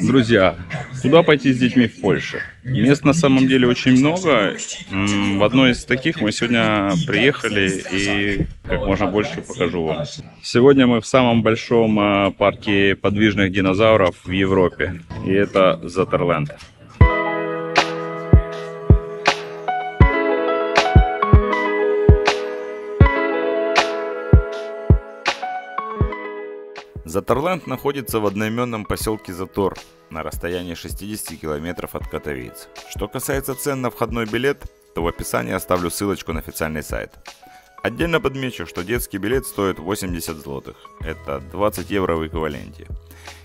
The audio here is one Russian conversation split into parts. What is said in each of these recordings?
Друзья, куда пойти с детьми в Польше? Мест на самом деле очень много. В одно из таких мы сегодня приехали и как можно больше покажу вам. Сегодня мы в самом большом парке подвижных динозавров в Европе. И это Затерленд. Заторленд находится в одноименном поселке Затор на расстоянии 60 километров от Катовиц. Что касается цен на входной билет, то в описании оставлю ссылочку на официальный сайт. Отдельно подмечу, что детский билет стоит 80 злотых, это 20 евро в эквиваленте.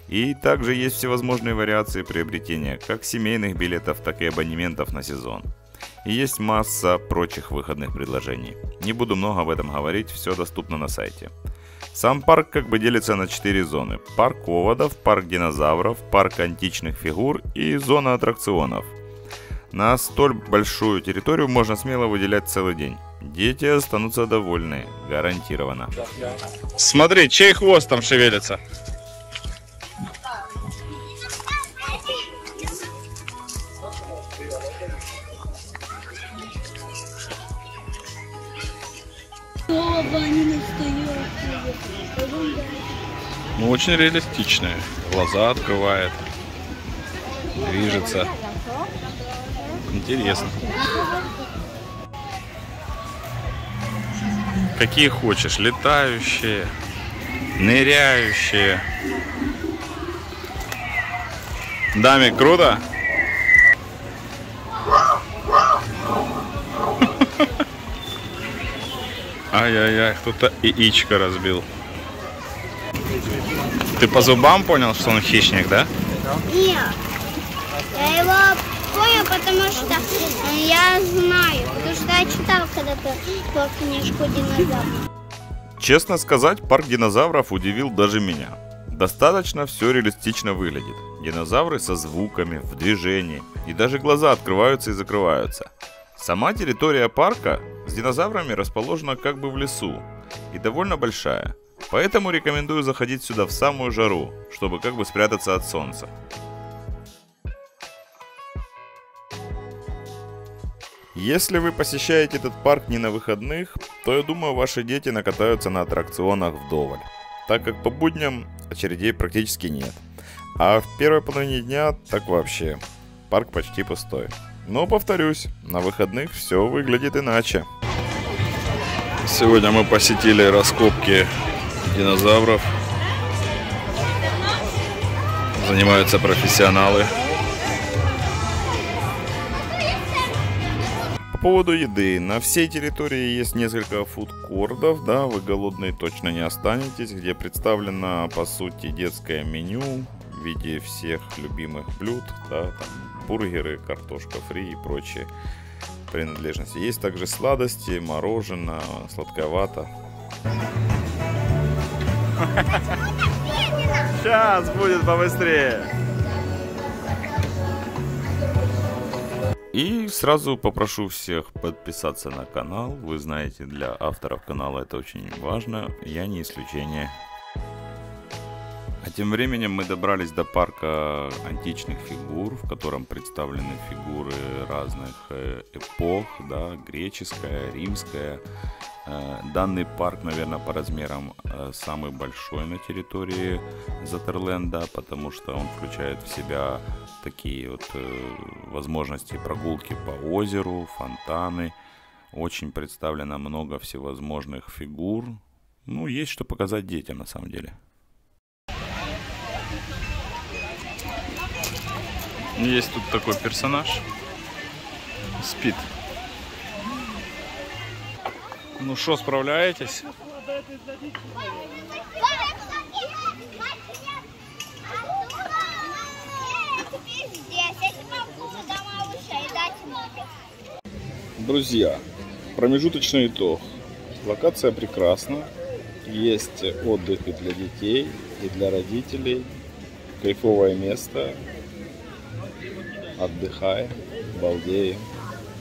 И также есть всевозможные вариации приобретения как семейных билетов, так и абонементов на сезон. И есть масса прочих выходных предложений. Не буду много об этом говорить, все доступно на сайте. Сам парк как бы делится на 4 зоны. Парк оводов, парк динозавров, парк античных фигур и зона аттракционов. На столь большую территорию можно смело выделять целый день. Дети останутся довольны, гарантированно. Смотри, чей хвост там шевелится? Ну, очень реалистичная. Глаза открывает, движется. Интересно. Какие хочешь, летающие, ныряющие. Дамик, круто? Ай-яй-яй, кто-то яичко разбил. Ты по зубам понял, что он хищник, да? Нет. Я его понял, потому что я знаю. Потому что я читал когда-то по книжку динозавров. Честно сказать, парк динозавров удивил даже меня. Достаточно все реалистично выглядит. Динозавры со звуками, в движении. И даже глаза открываются и закрываются. Сама территория парка с динозаврами расположена как бы в лесу. И довольно большая. Поэтому рекомендую заходить сюда в самую жару, чтобы как бы спрятаться от солнца. Если вы посещаете этот парк не на выходных, то я думаю, ваши дети накатаются на аттракционах вдоволь, так как по будням очередей практически нет. А в первой половине дня так вообще, парк почти пустой. Но повторюсь, на выходных все выглядит иначе. Сегодня мы посетили раскопки динозавров. Занимаются профессионалы. По поводу еды. На всей территории есть несколько фудкортов, да, вы голодные точно не останетесь, где представлено, по сути, детское меню в виде всех любимых блюд, да, там, бургеры, картошка фри и прочие принадлежности. Есть также сладости, мороженое, сладковато. Сейчас будет побыстрее. И сразу попрошу всех подписаться на канал. Вы знаете, для авторов канала это очень важно. Я не исключение. А тем временем мы добрались до парка античных фигур, в котором представлены фигуры разных эпох, да, греческая, римская. Данный парк, наверное, по размерам самый большой на территории Затерленда, потому что он включает в себя такие вот возможности прогулки по озеру, фонтаны. Очень представлено много всевозможных фигур. Ну, есть что показать детям на самом деле. Есть тут такой персонаж. Спит. Ну что, справляетесь? Друзья, промежуточный итог. Локация прекрасна. Есть отдых и для детей, и для родителей. Кайфовое место. Отдыхаем, балдеем.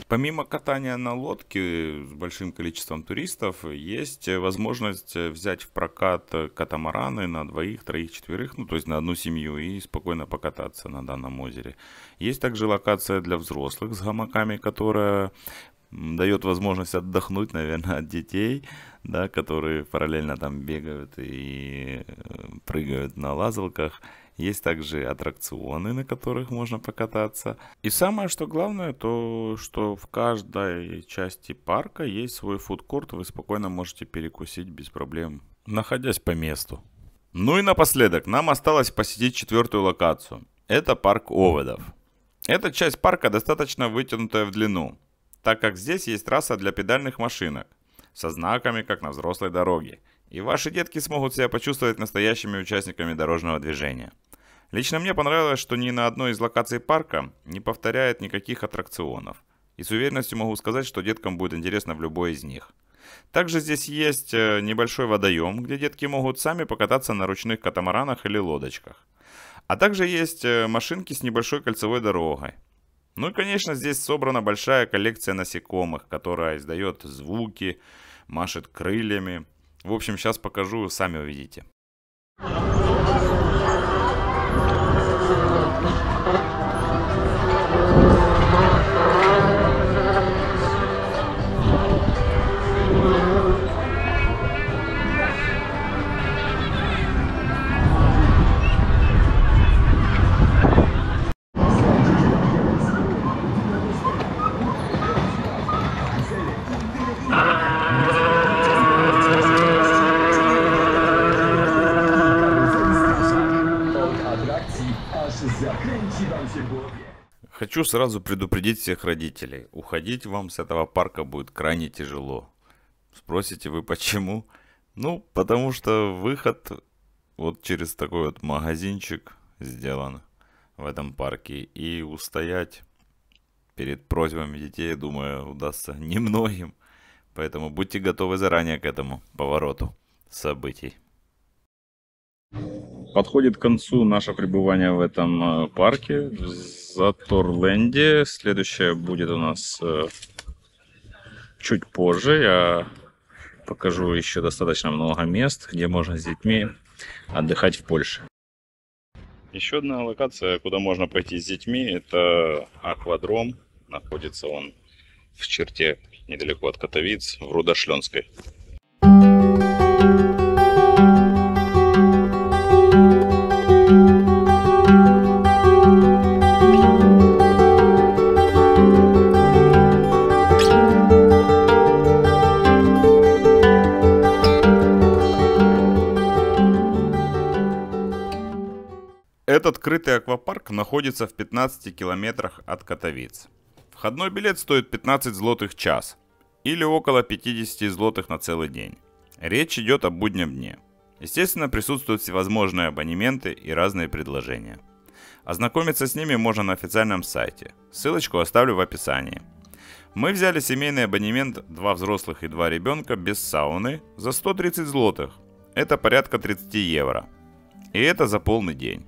Помимо катания на лодке с большим количеством туристов, есть возможность взять в прокат катамараны на двоих, троих, четверых, ну то есть на одну семью и спокойно покататься на данном озере. Есть также локация для взрослых с гамаками, которая дает возможность отдохнуть, наверное, от детей, да, которые параллельно там бегают и прыгают на лазалках. Есть также аттракционы, на которых можно покататься. И самое, что главное, то, что в каждой части парка есть свой фудкорт, вы спокойно можете перекусить без проблем, находясь по месту. Ну и напоследок, нам осталось посетить четвертую локацию. Это парк оводов. Эта часть парка достаточно вытянутая в длину, так как здесь есть трасса для педальных машинок со знаками, как на взрослой дороге. И ваши детки смогут себя почувствовать настоящими участниками дорожного движения. Лично мне понравилось, что ни на одной из локаций парка не повторяет никаких аттракционов. И с уверенностью могу сказать, что деткам будет интересно в любой из них. Также здесь есть небольшой водоем, где детки могут сами покататься на ручных катамаранах или лодочках. А также есть машинки с небольшой кольцевой дорогой. Ну и, конечно, здесь собрана большая коллекция насекомых, которая издает звуки, машет крыльями. В общем, сейчас покажу, сами увидите. Хочу сразу предупредить всех родителей. Уходить вам с этого парка будет крайне тяжело. Спросите вы почему? Ну, потому что выход вот через такой вот магазинчик сделан в этом парке. И устоять перед просьбами детей, думаю, удастся немногим. Поэтому будьте готовы заранее к этому повороту событий. Подходит к концу наше пребывание в этом парке, в Заторленде. Следующее будет у нас чуть позже. Я покажу еще достаточно много мест, где можно с детьми отдыхать в Польше. Еще одна локация, куда можно пойти с детьми, это аквадром. Находится он в черте недалеко от Катовиц, в Рудошлёнской. Этот крытый аквапарк находится в 15 километрах от Катовиц. Входной билет стоит 15 злотых час, или около 50 злотых на целый день. Речь идет о буднем дне. Естественно, присутствуют всевозможные абонементы и разные предложения. Ознакомиться с ними можно на официальном сайте. Ссылочку оставлю в описании. Мы взяли семейный абонемент 2 взрослых и 2 ребенка без сауны за 130 злотых. Это порядка 30 евро. И это за полный день.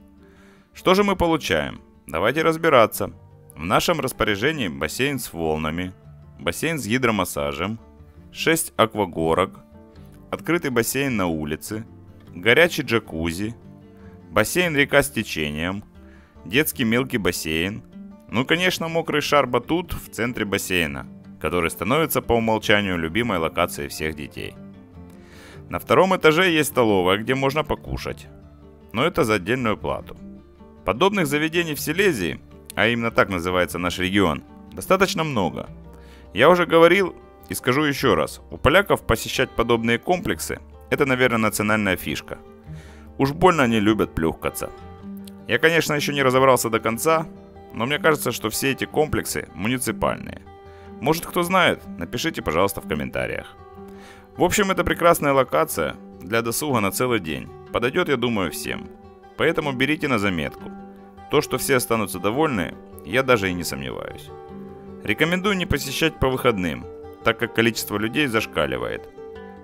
Что же мы получаем? Давайте разбираться. В нашем распоряжении бассейн с волнами, бассейн с гидромассажем, 6 аквагорок, открытый бассейн на улице, горячий джакузи, бассейн река с течением, детский мелкий бассейн, ну, конечно, мокрый шар-батут в центре бассейна, который становится по умолчанию любимой локацией всех детей. На втором этаже есть столовая, где можно покушать, но это за отдельную плату. Подобных заведений в Силезии, а именно так называется наш регион, достаточно много. Я уже говорил и скажу еще раз, у поляков посещать подобные комплексы – это, наверное, национальная фишка. Уж больно они любят плюхкаться. Я, конечно, еще не разобрался до конца, но мне кажется, что все эти комплексы муниципальные. Может, кто знает, напишите, пожалуйста, в комментариях. В общем, это прекрасная локация для досуга на целый день. Подойдет, я думаю, всем. Поэтому берите на заметку. То, что все останутся довольны, я даже и не сомневаюсь. Рекомендую не посещать по выходным, так как количество людей зашкаливает.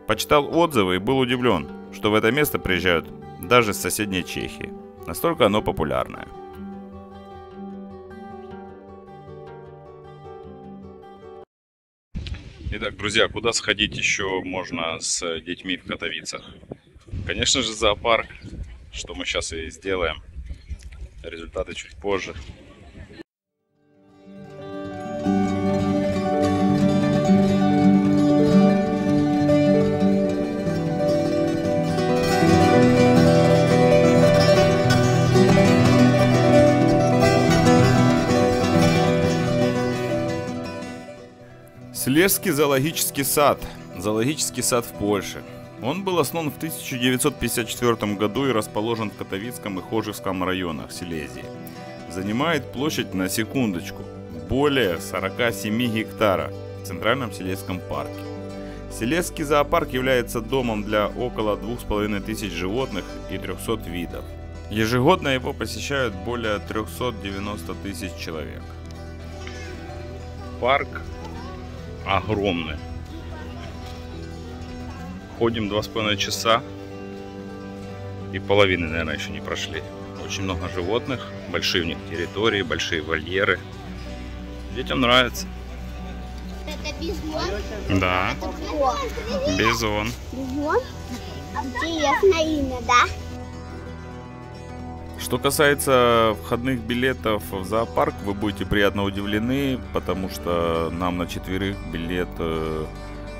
Почитал отзывы и был удивлен, что в это место приезжают даже с соседней Чехии. Настолько оно популярное. Итак, друзья, куда сходить еще можно с детьми в Катовицах? Конечно же, зоопарк, что мы сейчас и сделаем. Результаты чуть позже. Селезский зоологический сад. Зоологический сад в Польше. Он был основан в 1954 году и расположен в Катовицком и Хожевском районах Силезии. Занимает площадь, на секундочку, более 47 гектара в Центральном Силезском парке. Силезский зоопарк является домом для около 2500 животных и 300 видов. Ежегодно его посещают более 390 тысяч человек. Парк огромный. Ходим 2,5 часа и половины, наверное, еще не прошли. Очень много животных, большие у них территории, большие вольеры. Детям нравится. Это бизон? Да. Это кто? Бизон. Бизон? Интересное имя, да? Что касается входных билетов в зоопарк, вы будете приятно удивлены, потому что нам на четверых билет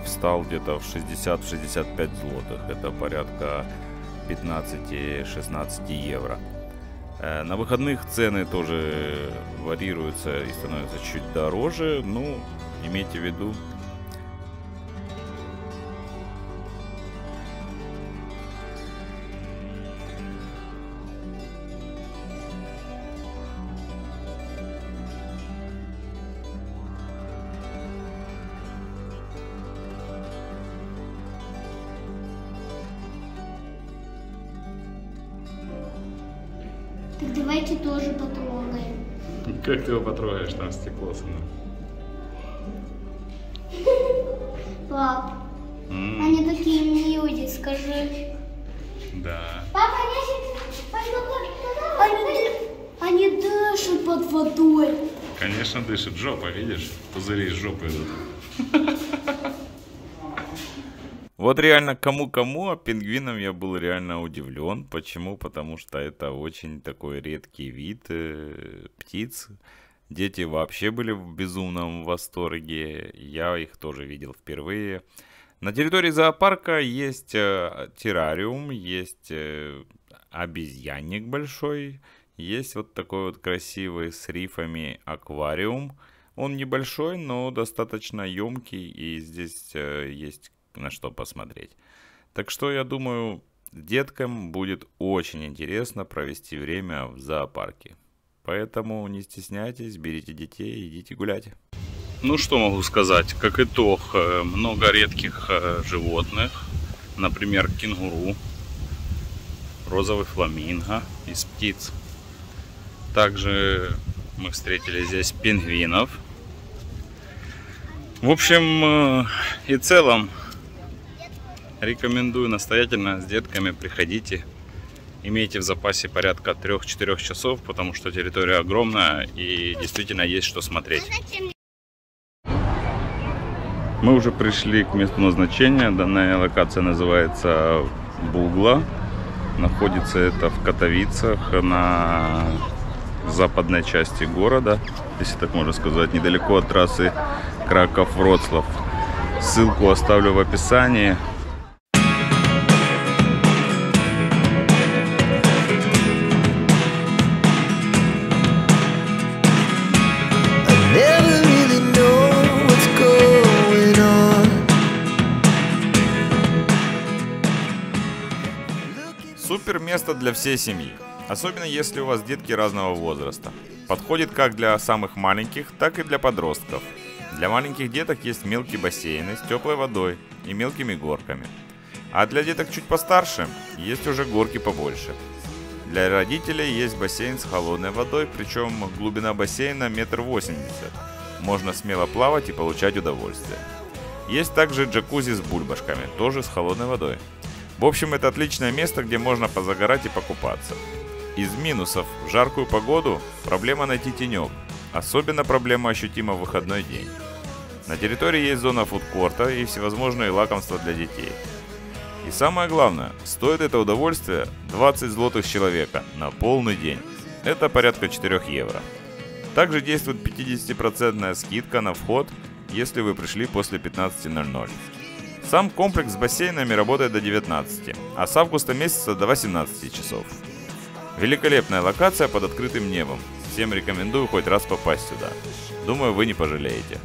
встал где-то в 60-65 злотых. Это порядка 15-16 евро. На выходных цены тоже варьируются и становятся чуть дороже. Ну, имейте в виду. Так давайте тоже потрогаем. Как ты его потрогаешь, там стекло со мной. Пап, они такие милые, скажи. Да. Папа, они дышат под водой. Конечно, дышит жопа, видишь? Пузыри из жопы идут. Вот реально кому-кому, а пингвинам я был реально удивлен. Почему? Потому что это очень такой редкий вид птиц. Дети вообще были в безумном восторге. Я их тоже видел впервые. На территории зоопарка есть террариум, есть обезьянник большой. Есть вот такой вот красивый с рифами аквариум. Он небольшой, но достаточно емкий, и здесь есть на что посмотреть. Так что я думаю, деткам будет очень интересно провести время в зоопарке. Поэтому не стесняйтесь, берите детей и идите гулять. Ну что могу сказать, как итог, много редких животных, например, кенгуру, розовый фламинго из птиц. Также мы встретили здесь пингвинов. В общем и целом, рекомендую настоятельно с детками приходите. Имейте в запасе порядка 3-4 часов, потому что территория огромная и действительно есть что смотреть. Мы уже пришли к месту назначения. Данная локация называется Бугла. Находится это в Катовицах, на западной части города, если так можно сказать, недалеко от трассы Краков-Вроцлав. Ссылку оставлю в описании. Супер место для всей семьи, особенно если у вас детки разного возраста. Подходит как для самых маленьких, так и для подростков. Для маленьких деток есть мелкие бассейны с теплой водой и мелкими горками. А для деток чуть постарше есть уже горки побольше. Для родителей есть бассейн с холодной водой, причем глубина бассейна 1,80 м. Можно смело плавать и получать удовольствие. Есть также джакузи с бульбашками, тоже с холодной водой. В общем, это отличное место, где можно позагорать и покупаться. Из минусов в жаркую погоду проблема найти тенек. Особенно проблема ощутима в выходной день. На территории есть зона фудкорта и всевозможные лакомства для детей. И самое главное, стоит это удовольствие 20 злотых с человека на полный день. Это порядка 4 евро. Также действует 50% скидка на вход, если вы пришли после 15:00. Сам комплекс с бассейнами работает до 19, а с августа месяца до 18 часов. Великолепная локация под открытым небом. Всем рекомендую хоть раз попасть сюда. Думаю, вы не пожалеете.